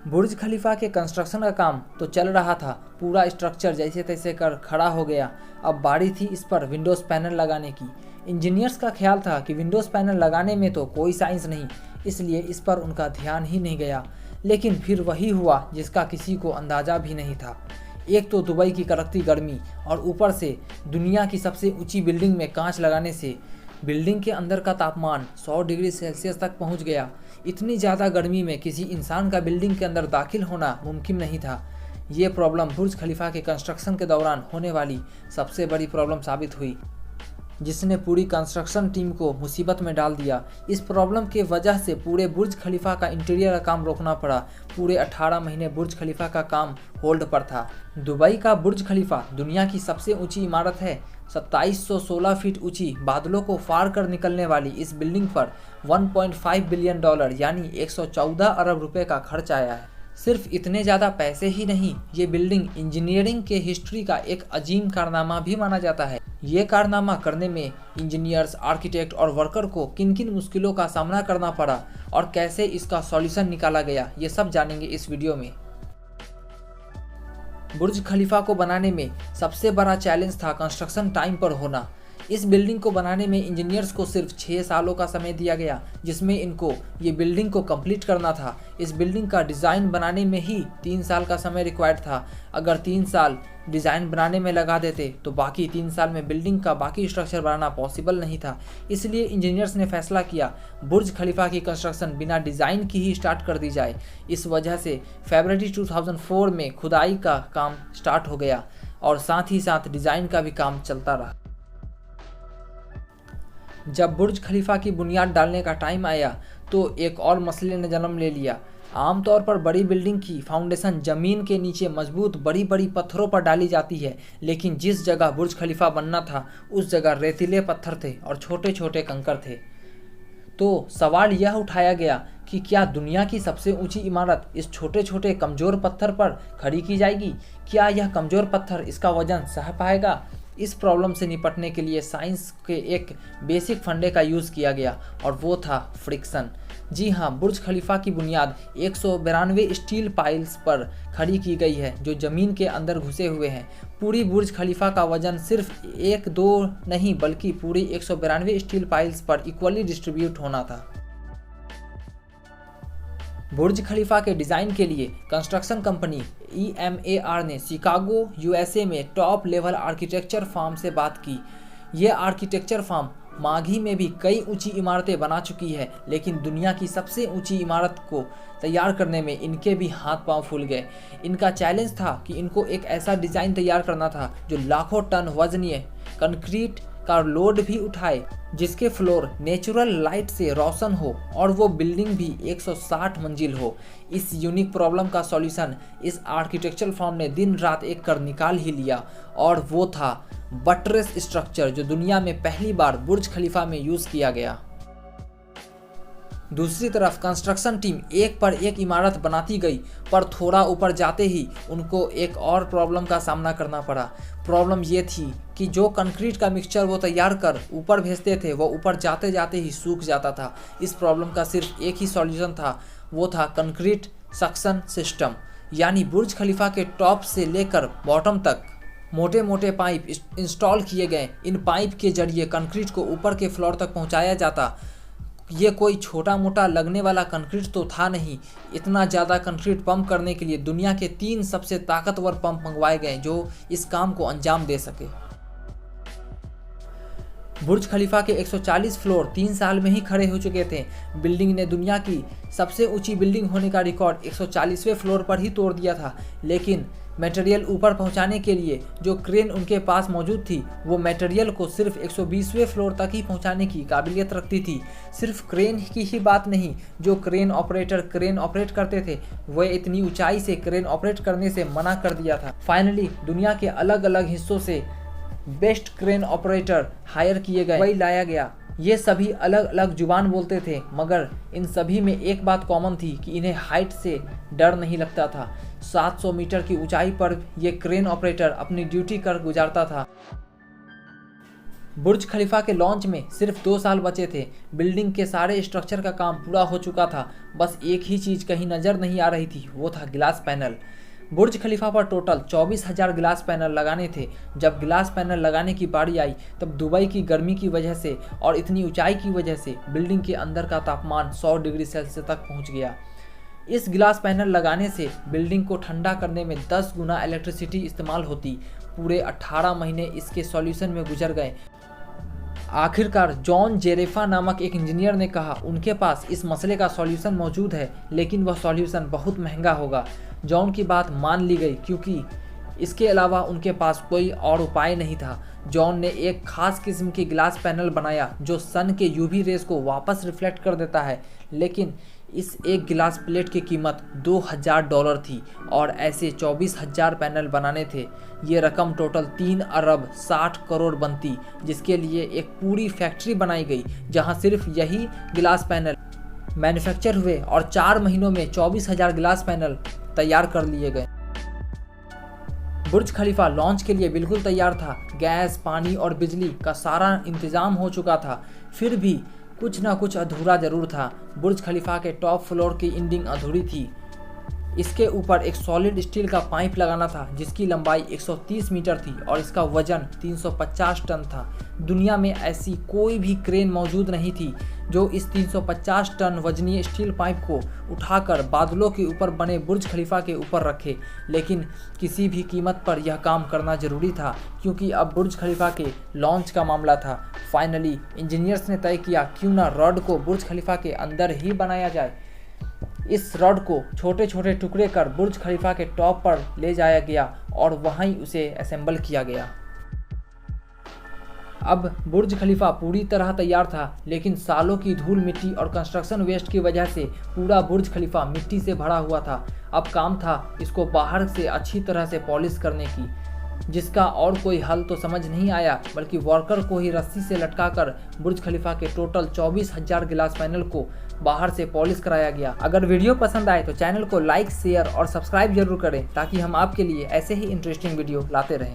बुर्ज खलीफा के कंस्ट्रक्शन का काम तो चल रहा था, पूरा स्ट्रक्चर जैसे तैसे कर खड़ा हो गया। अब बारी थी इस पर विंडोज़ पैनल लगाने की। इंजीनियर्स का ख्याल था कि विंडोज़ पैनल लगाने में तो कोई साइंस नहीं, इसलिए इस पर उनका ध्यान ही नहीं गया। लेकिन फिर वही हुआ जिसका किसी को अंदाज़ा भी नहीं था। एक तो दुबई की कड़कती गर्मी और ऊपर से दुनिया की सबसे ऊंची बिल्डिंग में कांच लगाने से बिल्डिंग के अंदर का तापमान 100 डिग्री सेल्सियस तक पहुंच गया। इतनी ज़्यादा गर्मी में किसी इंसान का बिल्डिंग के अंदर दाखिल होना मुमकिन नहीं था। ये प्रॉब्लम बुर्ज खलीफा के कंस्ट्रक्शन के दौरान होने वाली सबसे बड़ी प्रॉब्लम साबित हुई, जिसने पूरी कंस्ट्रक्शन टीम को मुसीबत में डाल दिया। इस प्रॉब्लम के वजह से पूरे बुर्ज खलीफा का इंटीरियर का काम रोकना पड़ा। पूरे 18 महीने बुर्ज खलीफा का काम होल्ड पर था। दुबई का बुर्ज खलीफा दुनिया की सबसे ऊंची इमारत है। 2716 फीट ऊंची, बादलों को फाड़ कर निकलने वाली इस बिल्डिंग पर $1.5 बिलियन यानी 114 अरब रुपए का खर्च आया है। सिर्फ इतने ज़्यादा पैसे ही नहीं, ये बिल्डिंग इंजीनियरिंग के हिस्ट्री का एक अजीम कारनामा भी माना जाता है। ये कारनामा करने में इंजीनियर्स, आर्किटेक्ट और वर्कर को किन किन मुश्किलों का सामना करना पड़ा और कैसे इसका सॉल्यूशन निकाला गया, ये सब जानेंगे इस वीडियो में। बुर्ज खलीफा को बनाने में सबसे बड़ा चैलेंज था कंस्ट्रक्शन टाइम पर होना। इस बिल्डिंग को बनाने में इंजीनियर्स को सिर्फ 6 सालों का समय दिया गया, जिसमें इनको ये बिल्डिंग को कंप्लीट करना था। इस बिल्डिंग का डिज़ाइन बनाने में ही 3 साल का समय रिक्वायर्ड था। अगर 3 साल डिज़ाइन बनाने में लगा देते तो बाकी 3 साल में बिल्डिंग का बाकी स्ट्रक्चर बनाना पॉसिबल नहीं था। इसलिए इंजीनियर्स ने फैसला किया बुर्ज खलीफा की कंस्ट्रक्शन बिना डिज़ाइन की ही स्टार्ट कर दी जाए। इस वजह से फरवरी 2004 में खुदाई का काम स्टार्ट हो गया और साथ ही साथ डिज़ाइन का भी काम चलता रहा। जब बुर्ज खलीफा की बुनियाद डालने का टाइम आया तो एक और मसले ने जन्म ले लिया। आमतौर पर बड़ी बिल्डिंग की फाउंडेशन ज़मीन के नीचे मजबूत बड़ी बड़ी पत्थरों पर डाली जाती है, लेकिन जिस जगह बुर्ज खलीफा बनना था उस जगह रेतीले पत्थर थे और छोटे छोटे कंकर थे। तो सवाल यह उठाया गया कि क्या दुनिया की सबसे ऊंची इमारत इस छोटे छोटे कमज़ोर पत्थर पर खड़ी की जाएगी? क्या यह कमज़ोर पत्थर इसका वजन सह पाएगा? इस प्रॉब्लम से निपटने के लिए साइंस के एक बेसिक फंडे का यूज़ किया गया और वो था फ्रिक्शन। जी हाँ, बुर्ज खलीफा की बुनियाद 192 स्टील पाइल्स पर खड़ी की गई है जो ज़मीन के अंदर घुसे हुए हैं। पूरी बुर्ज खलीफा का वजन सिर्फ 1-2 नहीं बल्कि पूरी 192 स्टील पाइल्स पर इक्वली डिस्ट्रीब्यूट होना था। बुर्ज खलीफा के डिज़ाइन के लिए कंस्ट्रक्शन कंपनी EMAR ने शिकागो USA में टॉप लेवल आर्किटेक्चर फर्म से बात की। ये आर्किटेक्चर फर्म माघी में भी कई ऊंची इमारतें बना चुकी है, लेकिन दुनिया की सबसे ऊंची इमारत को तैयार करने में इनके भी हाथ पांव फूल गए। इनका चैलेंज था कि इनको एक ऐसा डिज़ाइन तैयार करना था जो लाखों टन वजनीय कंक्रीट का लोड भी उठाए, जिसके फ्लोर नेचुरल लाइट से रोशन हो और वो बिल्डिंग भी 160 मंजिल हो। इस यूनिक प्रॉब्लम का सॉल्यूशन इस आर्किटेक्चरल फर्म ने दिन रात एक कर निकाल ही लिया और वो था बटरेस स्ट्रक्चर, जो दुनिया में पहली बार बुर्ज खलीफा में यूज़ किया गया। दूसरी तरफ कंस्ट्रक्शन टीम एक पर एक इमारत बनाती गई, पर थोड़ा ऊपर जाते ही उनको एक और प्रॉब्लम का सामना करना पड़ा। प्रॉब्लम ये थी कि जो कंक्रीट का मिक्सचर वो तैयार कर ऊपर भेजते थे वो ऊपर जाते जाते ही सूख जाता था। इस प्रॉब्लम का सिर्फ एक ही सॉल्यूशन था, वो था कंक्रीट सक्शन सिस्टम। यानी बुर्ज खलीफा के टॉप से लेकर बॉटम तक मोटे मोटे पाइप इंस्टॉल किए गए। इन पाइप के जरिए कंक्रीट को ऊपर के फ्लोर तक पहुँचाया जाता। ये कोई छोटा मोटा लगने वाला कंक्रीट तो था नहीं। इतना ज़्यादा कंक्रीट पंप करने के लिए दुनिया के 3 सबसे ताकतवर पंप मंगवाए गए जो इस काम को अंजाम दे सके। बुर्ज खलीफा के 140 फ्लोर 3 साल में ही खड़े हो चुके थे। बिल्डिंग ने दुनिया की सबसे ऊंची बिल्डिंग होने का रिकॉर्ड 140वें फ्लोर पर ही तोड़ दिया था, लेकिन मटेरियल ऊपर पहुंचाने के लिए जो क्रेन उनके पास मौजूद थी वो मटेरियल को सिर्फ 120वें फ्लोर तक ही पहुंचाने की काबिलियत रखती थी। सिर्फ क्रेन की ही बात नहीं, जो क्रेन ऑपरेट करते थे वह इतनी ऊंचाई से क्रेन ऑपरेट करने से मना कर दिया था। फाइनली दुनिया के अलग अलग हिस्सों से बेस्ट क्रेन ऑपरेटर हायर किए गए, वही लाया गया। ये सभी अलग अलग जुबान बोलते थे, मगर इन सभी में एक बात कॉमन थी कि इन्हें हाइट से डर नहीं लगता था। 700 मीटर की ऊंचाई पर यह क्रेन ऑपरेटर अपनी ड्यूटी कर गुजारता था। बुर्ज खलीफा के लॉन्च में सिर्फ 2 साल बचे थे। बिल्डिंग के सारे स्ट्रक्चर का काम पूरा हो चुका था। बस एक ही चीज़ कहीं नज़र नहीं आ रही थी, वो था गिलास पैनल। बुर्ज खलीफा पर टोटल 24,000 गिलास पैनल लगाने थे। जब गिलास पैनल लगाने की बारी आई तब दुबई की गर्मी की वजह से और इतनी ऊंचाई की वजह से बिल्डिंग के अंदर का तापमान 100 डिग्री सेल्सियस तक पहुंच गया। इस गिलास पैनल लगाने से बिल्डिंग को ठंडा करने में 10 गुना इलेक्ट्रिसिटी इस्तेमाल होती। पूरे 18 महीने इसके सॉल्यूशन में गुजर गए। आखिरकार जॉन जेरेफा नामक एक इंजीनियर ने कहा उनके पास इस मसले का सॉल्यूशन मौजूद है, लेकिन वह सॉल्यूशन बहुत महंगा होगा। जॉन की बात मान ली गई क्योंकि इसके अलावा उनके पास कोई और उपाय नहीं था। जॉन ने एक खास किस्म की ग्लास पैनल बनाया जो सन के यूवी रेस को वापस रिफ्लेक्ट कर देता है, लेकिन इस एक गिलास प्लेट की कीमत $2,000 थी और ऐसे 24,000 पैनल बनाने थे। ये रकम टोटल 3 अरब 60 करोड़ बनती, जिसके लिए एक पूरी फैक्ट्री बनाई गई जहां सिर्फ यही गिलास पैनल मैन्युफैक्चर हुए और 4 महीनों में 24,000 गिलास पैनल तैयार कर लिए गए। बुर्ज खलीफा लॉन्च के लिए बिल्कुल तैयार था। गैस, पानी और बिजली का सारा इंतजाम हो चुका था, फिर भी कुछ ना कुछ अधूरा जरूर था। बुर्ज खलीफा के टॉप फ्लोर की एंडिंग अधूरी थी। इसके ऊपर एक सॉलिड स्टील का पाइप लगाना था जिसकी लंबाई 130 मीटर थी और इसका वजन 350 टन था। दुनिया में ऐसी कोई भी क्रेन मौजूद नहीं थी जो इस 350 टन वजनीय स्टील पाइप को उठाकर बादलों के ऊपर बने बुर्ज खलीफा के ऊपर रखे, लेकिन किसी भी कीमत पर यह काम करना जरूरी था क्योंकि अब बुर्ज खलीफा के लॉन्च का मामला था। फाइनली इंजीनियर्स ने तय किया क्यों ना रॉड को बुर्ज खलीफा के अंदर ही बनाया जाए। इस रॉड को छोटे छोटे टुकड़े कर बुर्ज खलीफा के टॉप पर ले जाया गया और वहीं उसे असेंबल किया गया। अब बुर्ज खलीफा पूरी तरह तैयार था, लेकिन सालों की धूल मिट्टी और कंस्ट्रक्शन वेस्ट की वजह से पूरा बुर्ज खलीफा मिट्टी से भरा हुआ था। अब काम था इसको बाहर से अच्छी तरह से पॉलिश करने की, जिसका और कोई हल तो समझ नहीं आया, बल्कि वर्कर को ही रस्सी से लटकाकर बुर्ज खलीफा के टोटल 24,000 गिलास पैनल को बाहर से पॉलिश कराया गया। अगर वीडियो पसंद आए तो चैनल को लाइक, शेयर और सब्सक्राइब जरूर करें ताकि हम आपके लिए ऐसे ही इंटरेस्टिंग वीडियो लाते रहें।